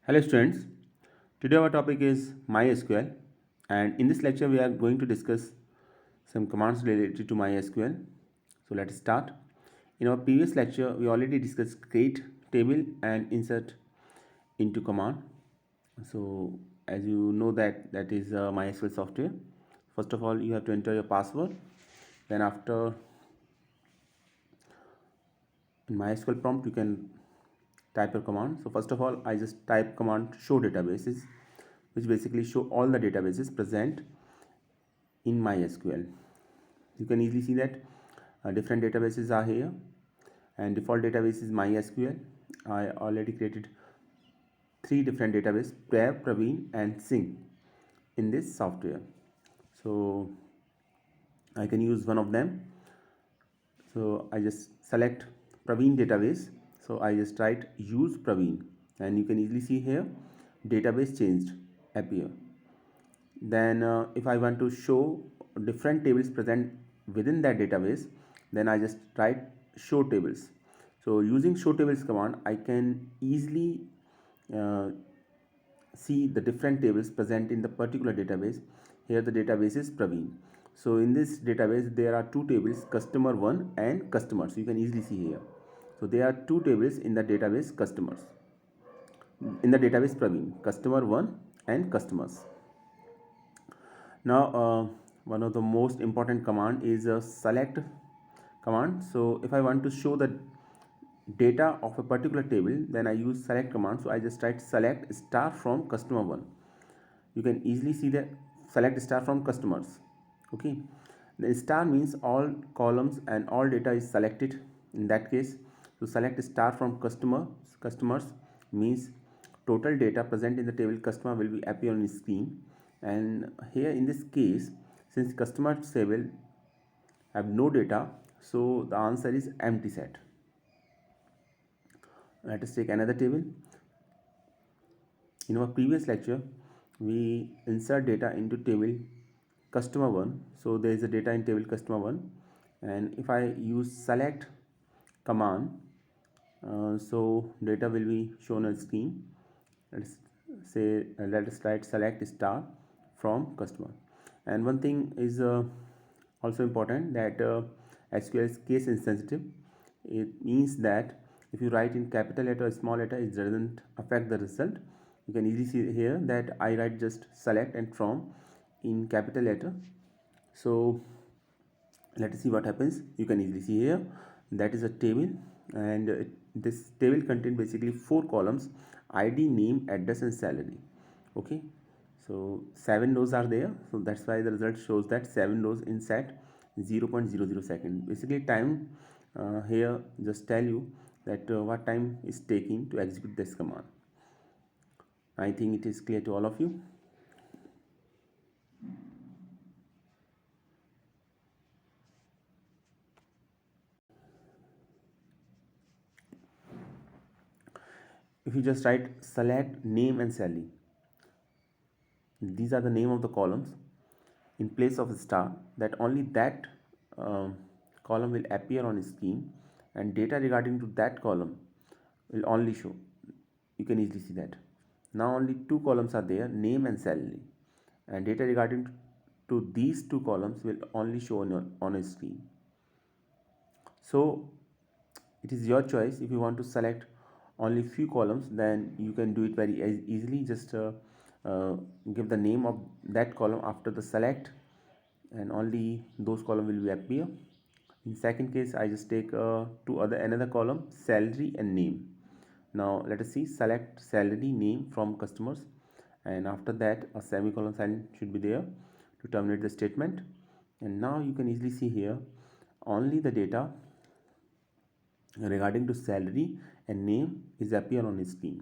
Hello students, today our topic is MySQL, and in this lecture we are going to discuss some commands related to MySQL. So let's start. In our previous lecture we already discussed create table and insert into command. So as you know that is MySQL software. First of all you have to enter your password, then after in MySQL prompt you can type your command. So first of all I just type command show databases, which basically show all the databases present in MySQL. You can easily see that different databases are here, and default database is MySQL. I already created three different databases, Prav, Praveen and Singh, in this software. So I can use one of them. So I just select Praveen database. So I just write use Praveen, and you can easily see here database changed appear. Then if I want to show different tables present within that database, then I just write show tables. So using show tables command I can easily uh, see the different tables present in the particular database. Here the database is Praveen. So in this database there are two tables, customer 1 and customers. You can easily see here. So there are two tables in the database customers, in the database Praveen, customer 1 and customers. Now one of the most important command is a select command. So if I want to show the data of a particular table, then I use select command. So I just write select star from customer 1. You can easily see the select star from customers. Okay, the star means all columns and all data is selected in that case. So select star from customers means total data present in the table customer will be appear on the screen. And here in this case, since customer table have no data, so the answer is empty set. Let us take another table. In our previous lecture we insert data into table customer 1. So there is a data in table customer 1, and if I use select command, so data will be shown on screen. Let's say let us write select star from customer. And one thing is also important, that SQL is case insensitive. It means that if you write in capital letter or small letter, it doesn't affect the result. You can easily see here that I write just select and from in capital letter. So let us see what happens. You can easily see here that is a table, and this table contains basically four columns: ID, name, address and salary. Okay, so 7 rows are there, so that's why the result shows that 7 rows inside 0.00 second. Basically time here just tell you that what time is taking to execute this command. I think it is clear to all of you. If you just write select name and salary, these are the name of the columns in place of a star, that only that column will appear on screen, and data regarding to that column will only show. You can easily see that now only two columns are there, name and salary, and data regarding to these two columns will only show on a screen. So it is your choice. If you want to select only few columns, then you can do it very easily. Just give the name of that column after the select, and only those column will appear. In second case I just take another column, salary and name. Now let us see, select salary name from customers, and after that a semicolon sign should be there to terminate the statement. And now you can easily see here only the data regarding to salary and name is appear on screen.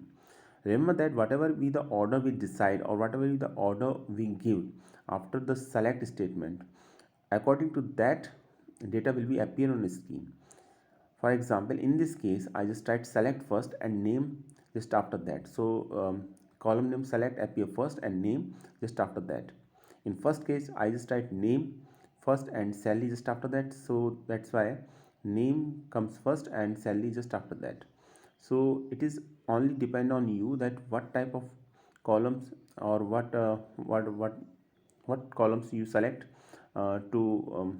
Remember that whatever be the order we decide, or whatever be the order we give after the select statement, according to that data will be appear on screen. For example, in this case I just write select first and name just after that. So column name select appear first and name just after that. In first case I just write name first and salary just after that, so that's why name comes first and salary just after that. So it is only depend on you that what type of columns or what columns you select to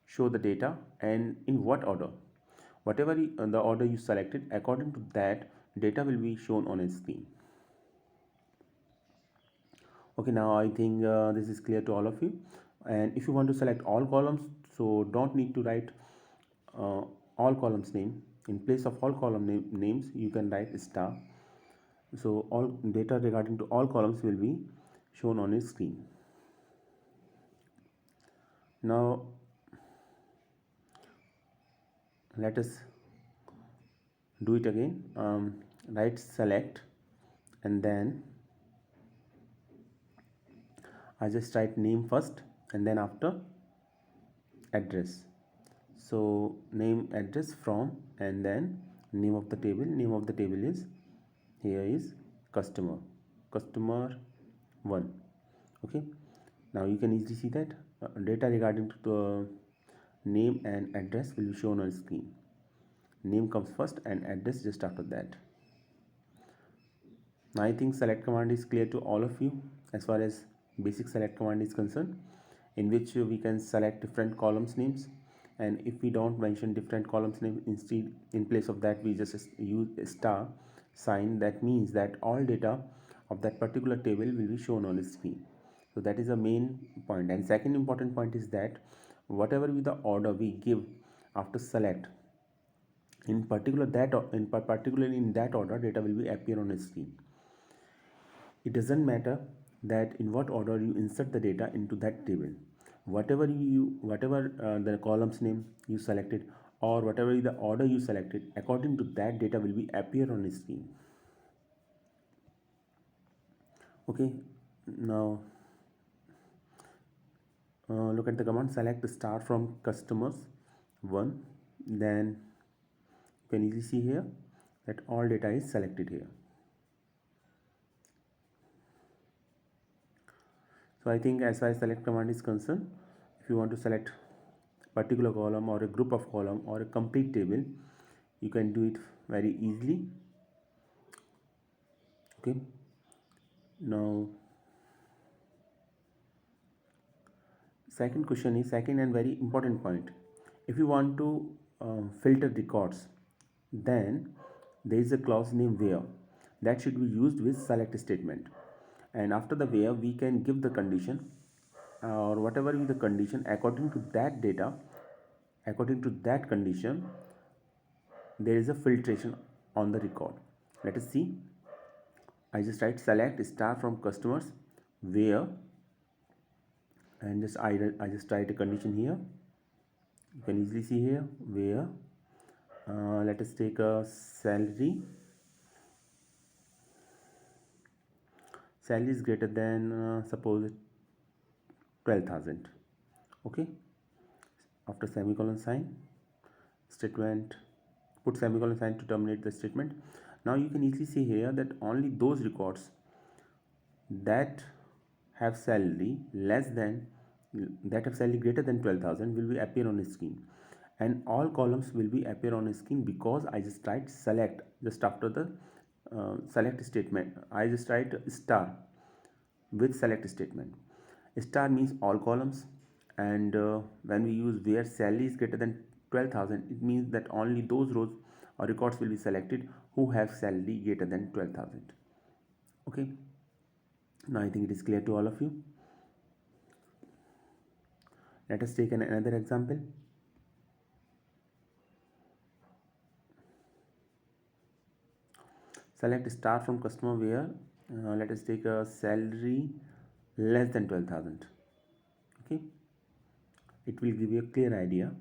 show the data and in what order. Whatever the order you selected, according to that data will be shown on a screen. Okay, now I think this is clear to all of you. And if you want to select all columns, so don't need to write uh, all columns name. In place of all names, you can write star. So all data regarding to all columns will be shown on a screen. Now let us do it again. Write select and then I just write name first and then after address. So name, address, from, and then name of the table. Name of the table is, here is customer 1. Okay, now you can easily see that data regarding to the name and address will be shown on screen. Name comes first and address just after that. Now I think select command is clear to all of you as far as basic select command is concerned, in which we can select different columns names, and if we don't mention different columns name, instead in place of that we just use a star sign. That means that all data of that particular table will be shown on the screen. So that is the main point. And second important point is that whatever be the order we give after select, in particular that particularly in that order data will be appear on the screen. It doesn't matter that in what order you insert the data into that table. Whatever the columns name you selected or whatever the order you selected, according to that data will be appear on the screen. Okay, now look at the command select star from customers 1. Then you can easily see here that all data is selected here. So I think as far as select command is concerned, if you want to select particular column or a group of column or a complete table, you can do it very easily. Okay, now second question is second and very important point. If you want to filter records, then there is a clause named where that should be used with select statement, and after the where we can give the condition or whatever is the condition. According to that data, according to that condition, there is a filtration on the record. Let us see. I just write select star from customers where, and I just write a condition here. You can easily see here where let us take a salary is greater than suppose 12,000. Okay, after semicolon sign statement, put semicolon sign to terminate the statement. Now you can easily see here that only those records that have salary less than that have salary greater than 12,000 will be appear on the screen, and all columns will be appear on the screen because I just write select just after the select statement. I just write star with select statement. Star means all columns, and when we use where salary is greater than 12,000, it means that only those rows or records will be selected who have salary greater than 12,000. Okay, now I think it is clear to all of you. Let us take another example. Select star from customer where let us take a salary less than 12,000. Okay, it will give you a clear idea.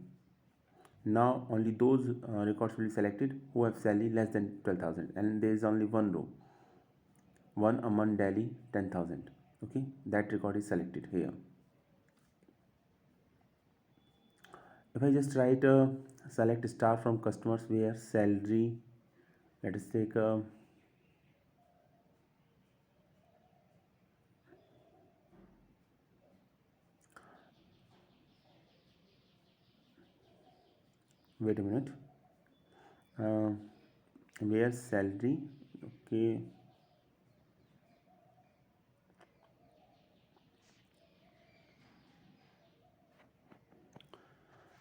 Now only those records will be selected who have salary less than 12,000, and there is only one row, one Aman Delhi 10,000. Okay, that record is selected here. If I just write a select star from customers where salary, let us take a wait a minute. where salary, okay,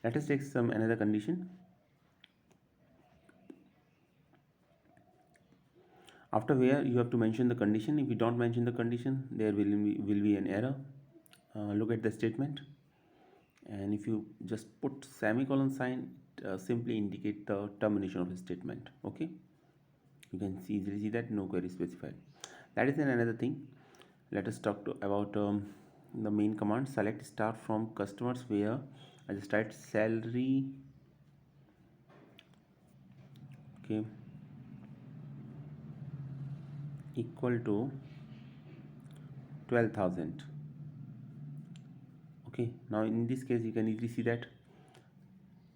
let us take some another condition. After where you have to mention the condition. If you don't mention the condition, there will be an error. Look at the statement, and if you just put semicolon sign, it simply indicate the termination of the statement. Okay, you can easily see that no query specified. That is another thing. Let us talk about the main command. Select star from customers where I just write salary, okay, equal to 12,000. Okay, now in this case you can easily see that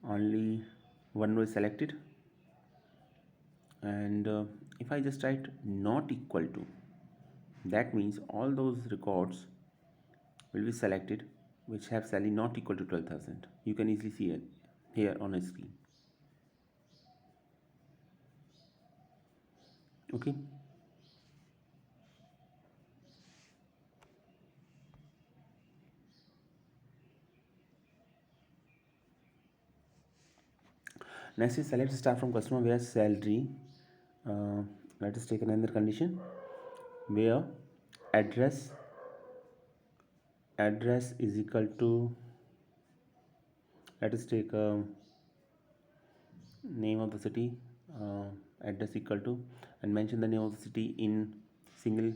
only one row is selected, and if I just write not equal to, that means all those records will be selected which have salary not equal to 12,000. You can easily see it here on a screen. Okay, next is select star from customer where salary, uh, let us take another condition where address is equal to, let us take name of the city, address equal to, and mention the name of the city in single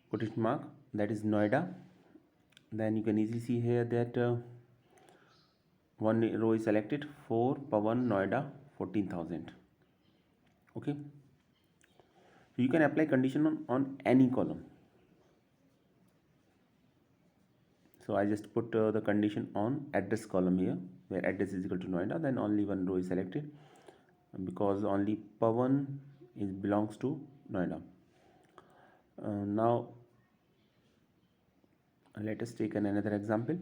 quotation mark, that is Noida. Then you can easily see here that one row is selected for Pawan Noida 14,000. Okay, so you can apply condition on any column. So I just put the condition on address column here, where address is equal to Noida, then only one row is selected because only Pawan is belongs to Noida. Now let us take another example.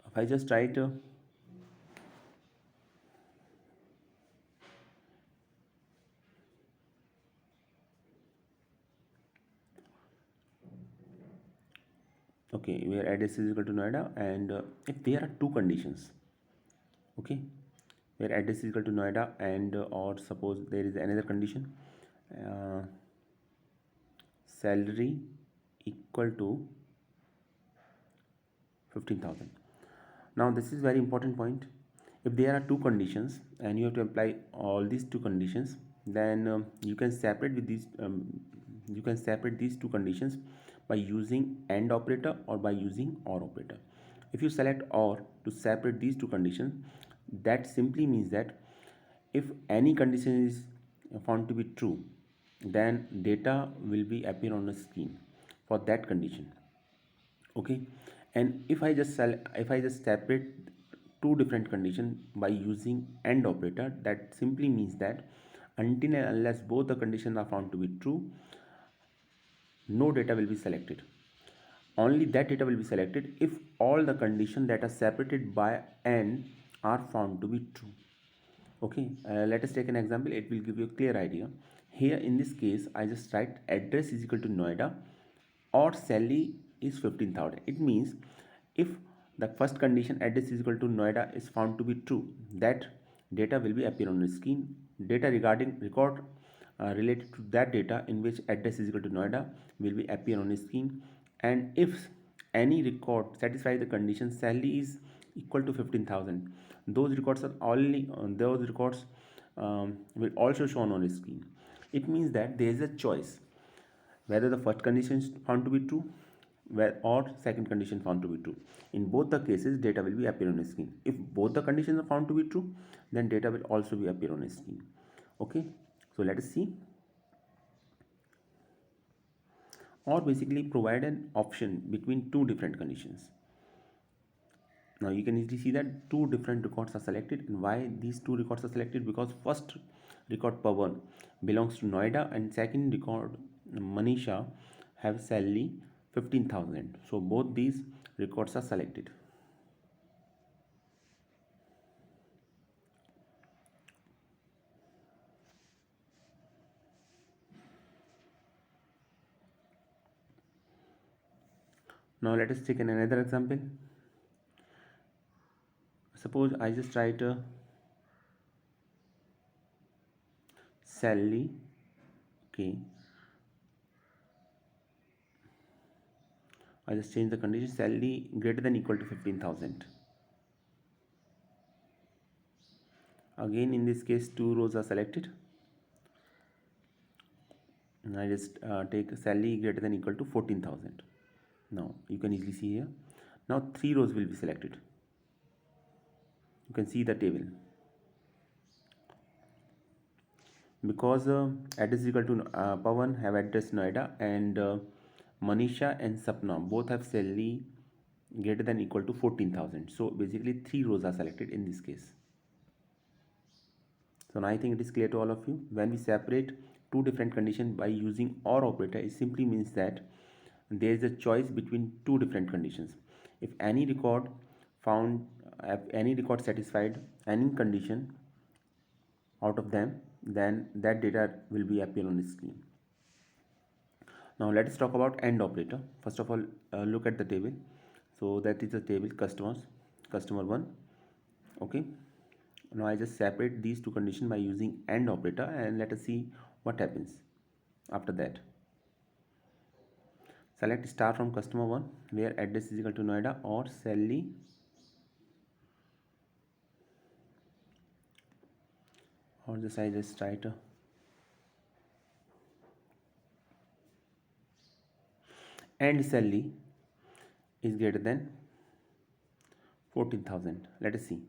If I just write okay, where address is equal to Noida, and if there are two conditions, okay, where address is equal to Noida, and or suppose there is another condition, uh, salary equal to 15,000. Now this is very important point. If there are two conditions and you have to apply all these two conditions, then you can separate these two conditions by using AND operator or by using OR operator. If you select OR to separate these two conditions, that simply means that if any condition is found to be true, then data will be appear on the screen for that condition. Okay, and if I just separate two different conditions by using AND operator, that simply means that until and unless both the conditions are found to be true, no data will be selected. Only that data will be selected if all the conditions that are separated by AND are found to be true. Okay, let us take an example. It will give you a clear idea. Here in this case I just write address is equal to Noida or salary is 15,000. It means if the first condition address is equal to Noida is found to be true, that data will be appear on the screen. Data regarding record related to that data in which address is equal to Noida will be appear on the screen. And if any record satisfies the condition salary is equal to 15,000, those records are only those records will also shown on the screen. It means that there is a choice whether the first condition is found to be true or second condition found to be true. In both the cases data will be appear on the screen. If both the conditions are found to be true, then data will also be appear on the screen. Okay, so let us see. Or basically provide an option between two different conditions. Now you can easily see that two different records are selected. And why these two records are selected? Because first record Pawan belongs to Noida and second record Manisha have salary 15,000. So both these records are selected. Now let us take another example. Suppose I just write Sally. Okay, I just change the condition, Sally greater than equal to 15,000. Again in this case 2 rows are selected, and I just take Sally greater than equal to 14,000. Now you can easily see here, now 3 rows will be selected. You can see the table, because address is equal to Pawan have address Noida, and Manisha and Sapna both have Sally greater than equal to 14,000. So basically 3 rows are selected in this case. So now I think it is clear to all of you. When we separate two different conditions by using OR operator, it simply means that there is a choice between two different conditions. If any record found, if any record satisfied any condition out of them, then that data will be appear on the screen. Now let us talk about AND operator. First of all, look at the table. So that is the table customers, customer 1. Okay. Now I just separate these two conditions by using AND operator, and let us see what happens after that. Select star from customer 1 where address is equal to Noida, or Sally or just I just write and Sally is greater than 14,000. Let us see.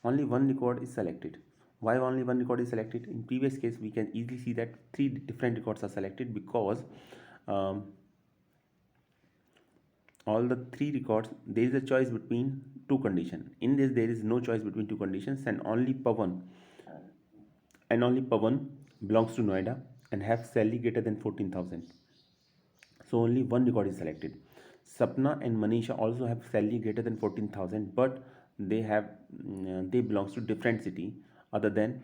Only one record is selected. Why only one record is selected? In previous case we can easily see that 3 different records are selected, because all the 3 records there is a choice between two conditions. In this there is no choice between two conditions, and only Pawan belongs to Noida and have Sally greater than 14,000. So only one record is selected. Sapna and Manisha also have Sally greater than 14,000, but they belongs to different city other than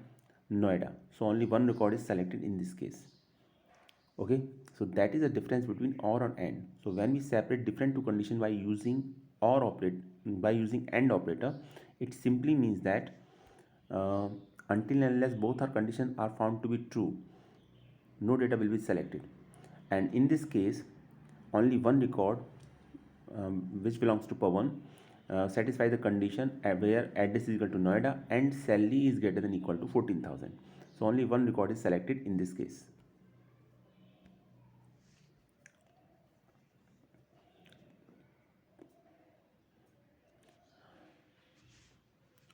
Noida. So only one record is selected in this case. Okay, so that is the difference between OR and AND. So when we separate different two conditions by using AND operator, it simply means that until and unless both our conditions are found to be true, no data will be selected. And in this case, only one record, which belongs to Pawan, satisfy the condition where address is equal to Noida and Sally is greater than equal to 14,000. So only one record is selected in this case.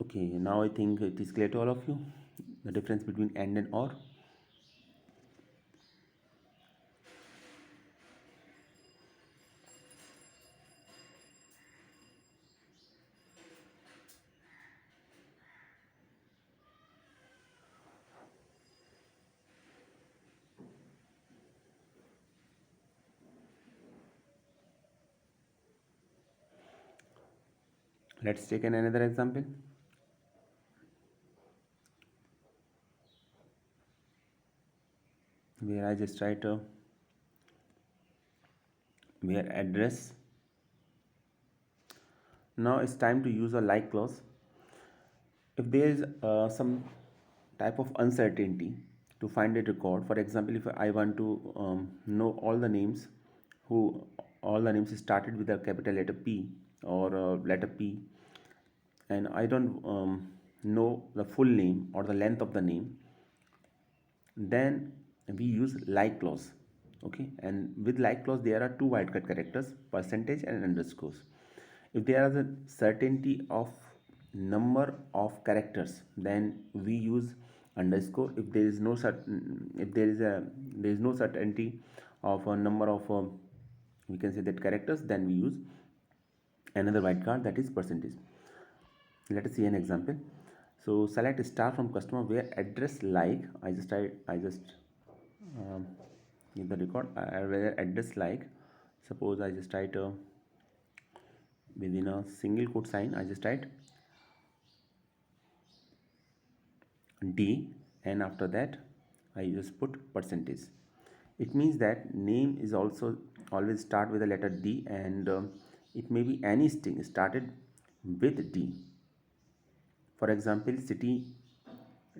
Okay, now I think it is clear to all of you the difference between AND and OR. Let's take another example. Where I just write where address. Now it's time to use a like clause. If there is some type of uncertainty to find a record, for example, if I want to know all the names started with a capital letter P or letter P, and I don't know the full name or the length of the name, then we use like clause. Okay, and with like clause there are two wildcard characters, percentage and underscores. If there is a certainty of number of characters, then we use underscore. If there is no certainty of a number of we can say that characters, then we use another wildcard, that is percentage. Let us see an example. So select star from customer where address like I just give the record where address like, suppose I just write within a single quote sign I just write D, and after that I just put percentage. It means that name is also always start with the letter D, and it may be any string started with D. For example, city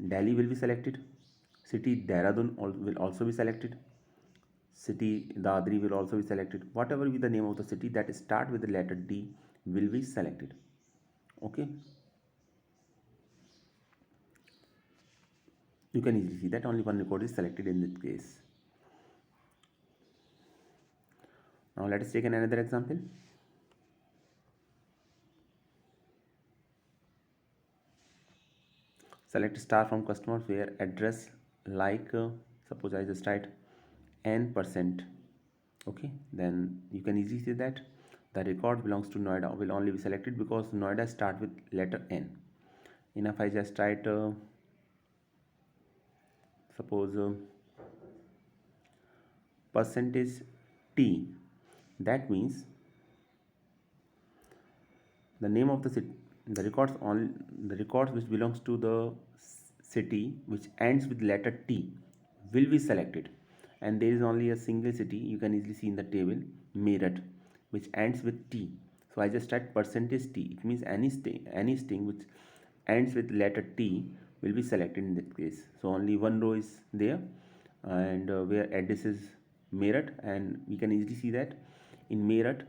Delhi will be selected, city Dehradun will also be selected, city Dadri will also be selected. Whatever be the name of the city that start with the letter D will be selected. Okay, you can easily see that only one record is selected in this case. Now let us take another example. Select star from customers where address like suppose I just write n%. Okay, then you can easily see that the record belongs to Noida will only be selected because Noida start with letter N. Enough I just write suppose percentage T, that means the name of the city, the records which belongs to the city which ends with letter T will be selected, and there is only a single city you can easily see in the table, Meerut, which ends with T. So I just write percentage T. It means any string which ends with letter T will be selected in this case. So only one row is there, and where address is Meerut, and we can easily see that in Meerut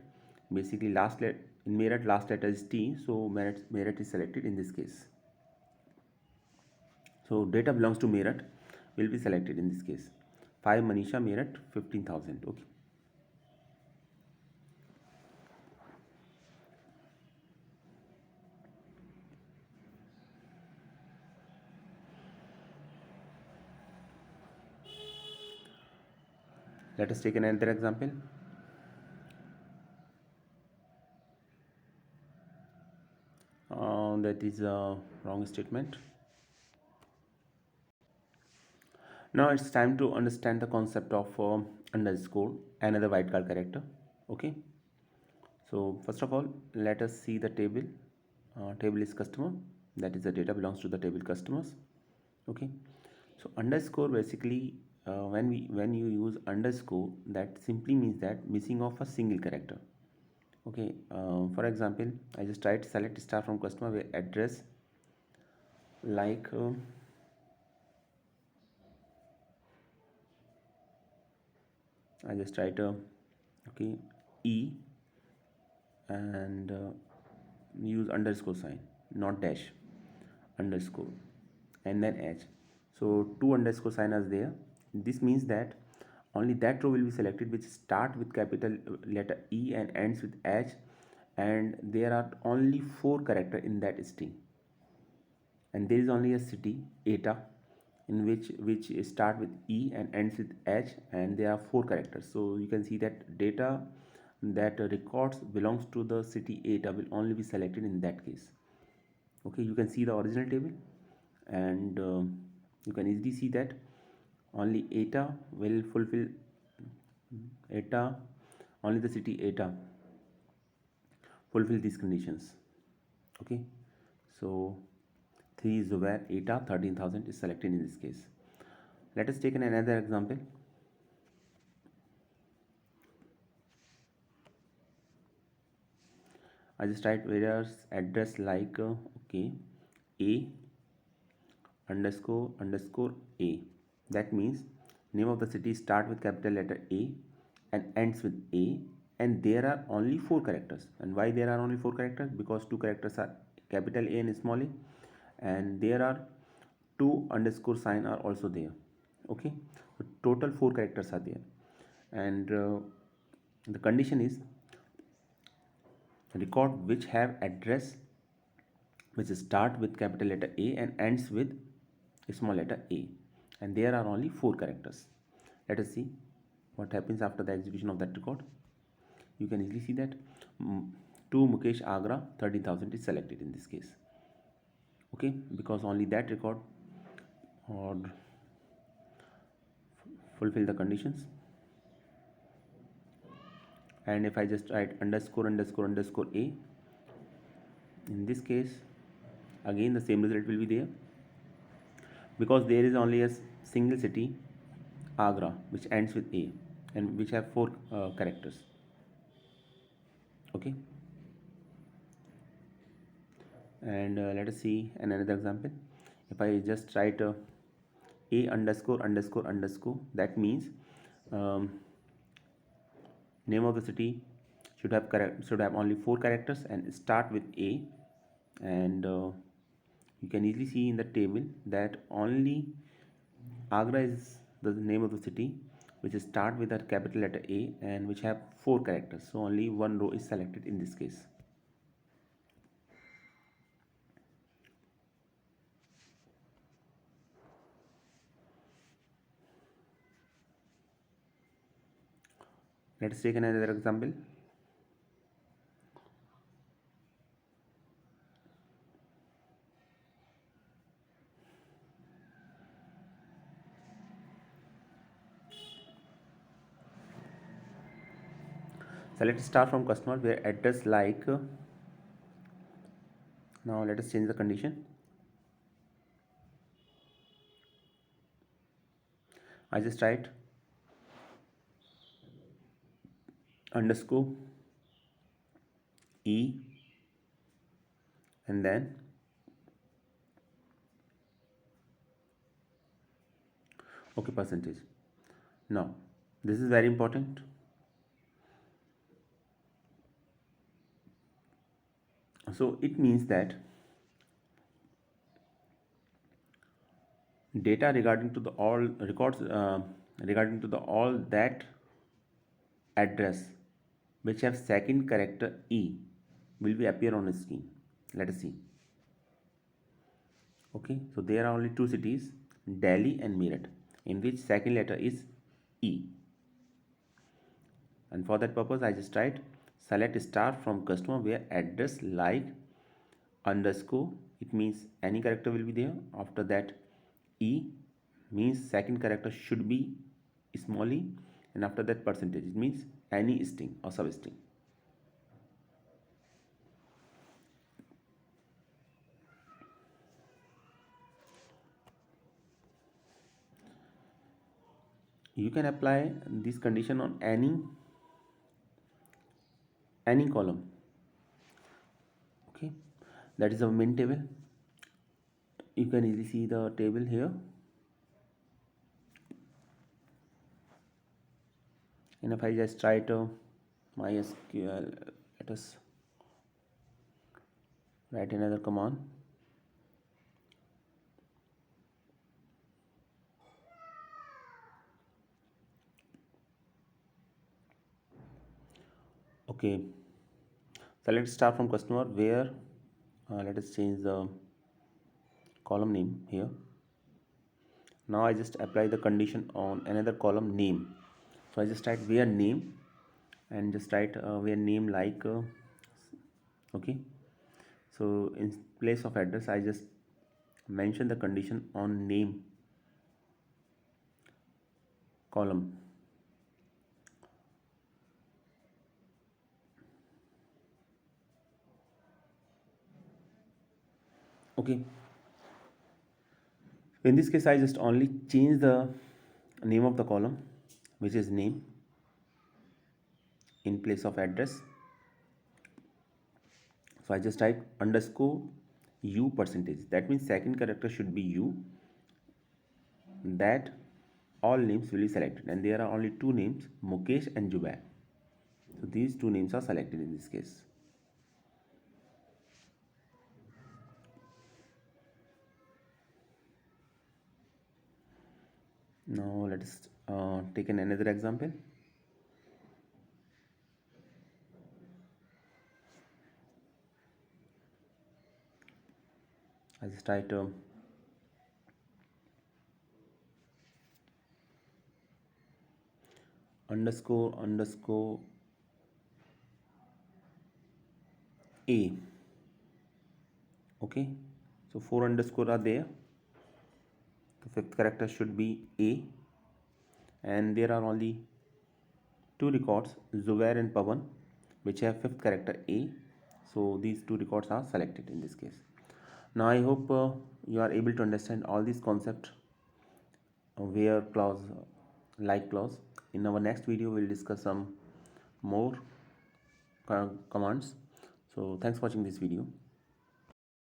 basically in Meerut last letter is T, so Meerut is selected in this case. So data belongs to Meerut will be selected in this case. 5 Manisha, Meerut 15,000. Okay. Let us take another example. That is a wrong statement. Now it's time to understand the concept of underscore, another wildcard character. Okay. So first of all, let us see the table. Table is customer. That is the data belongs to the table customers. Okay. So underscore basically when you use underscore, that simply means that missing of a single character. Okay. For example, I just write select star from customer where address like I just write okay E and use underscore sign, not dash, underscore and then H. So two underscore sign are there. This means that only that row will be selected which start with capital letter E and ends with H, and there are only 4 characters in that string, and there is only a city Eta in which start with E and ends with H, and there are 4 characters. So you can see that data that records belongs to the city Eta will only be selected in that case. Okay, you can see the original table, and you can easily see that only Eta will fulfill Eta, only the city Eta fulfill these conditions. Okay, so 3 is where Eta 13,000 is selected in this case. Let us take another example. I just write whereas address like okay A underscore underscore A. That means name of the city start with capital letter A and ends with A, and there are only 4 characters. And why there are only 4 characters? Because 2 characters are capital A and small a, and there are 2 underscore sign are also there. Okay, so total 4 characters are there, and the condition is record which have address which start with capital letter A and ends with small letter a, and there are only 4 characters. Let us see what happens after the execution of that record. You can easily see that to Mukesh Agra 13,000 is selected in this case. Okay, because only that record or fulfill the conditions. And if I just write underscore underscore underscore A, in this case again the same result will be there, because there is only a single city Agra, which ends with A and which have four characters. Okay, and let us see another example. If I just write A underscore underscore underscore, that means um, name of the city should have only four characters and start with A, and you can easily see in the table that only Agra is the name of the city which start with a capital letter A and which have four characters. So only one row is selected in this case. Let us take another example. Select star from customer where address like now let us change the condition. I just write underscore E and then okay percentage. Now this is very important. So it means that data regarding to the all records regarding to the all that address which have second character E will be appear on the screen. Let us see. Okay, so there are only two cities, Delhi and Meerut, in which second letter is E. And for that purpose, I just write select star from customer where address like underscore. It means any character will be there. After that, E means second character should be small e, and after that percentage. It means any string or substring. You can apply this condition on any column. Okay, that is a min table. You can easily see the table here, and if I just write MySQL, let us write another command. Okay, select star from customer where let us change the column name here. Now I just apply the condition on another column name. So I just write where name and just write where name like okay. So in place of address I just mention the condition on name column. Okay, in this case I just only change the name of the column which is name in place of address. So I just type underscore u percentage, that means second character should be u, that all names will be selected and there are only two names, Mukesh and Jubair. So these two names are selected in this case. Now let us take another example. I just write underscore underscore a. Okay, so four underscore are there. The fifth character should be a, and there are only two records, Zubair and Pawan, which have fifth character a. So these two records are selected in this case. Now I hope you are able to understand all these concepts, where clause, like clause. In our next video we'll discuss some more commands. So thanks for watching this video.